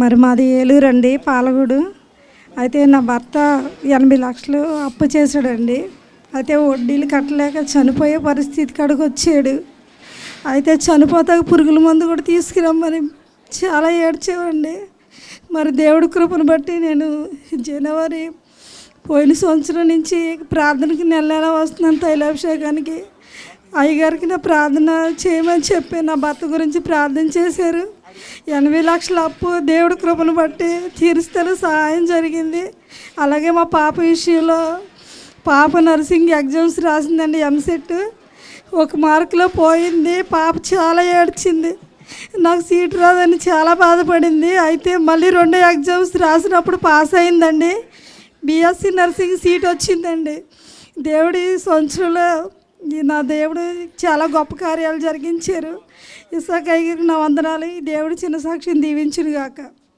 మరి మాది ఏలూరు అండి, పాలగూడు. అయితే నా భర్త 80 లక్షలు అప్పు చేశాడండి. అయితే వడ్డీలు కట్టలేక చనిపోయే పరిస్థితి కాడికి వచ్చాడు. అయితే చనిపోతాక పురుగుల మందు కూడా తీసుకురమ్మని చాలా ఏడ్చామండి. మరి దేవుడి కృపను బట్టి నేను జనవరి పోయిన సంవత్సరం నుంచి ప్రార్థనకి నెల వస్తున్నాను, తైలాభిషేకానికి. అయ్యగారికి నా ప్రార్థన చేయమని చెప్పి నా భర్త గురించి ప్రార్థన చేశారు. 80 లక్షల అప్పు దేవుడి కృపను బట్టి తీరుస్తే సహాయం జరిగింది. అలాగే మా పాప విషయంలో, పాప నర్సింగ్ ఎగ్జామ్స్ రాసిందండి, ఎంసెట్. 1 మార్కులో పోయింది. పాప చాలా ఏడ్చింది, నాకు సీట్ రాదని చాలా బాధపడింది. అయితే మళ్ళీ 2 ఎగ్జామ్స్ రాసినప్పుడు పాస్ అయిందండి. బీఎస్సీ నర్సింగ్ సీట్ వచ్చిందండి. దేవుడి సంవత్సరంలో నా దేవుడు చాలా గొప్ప కార్యాలు జరిగించారు. ఇసాక్ అయ్యగారికి నా వందనాలు. దేవుడు చిన్న సాక్షిని దీవించును గాక.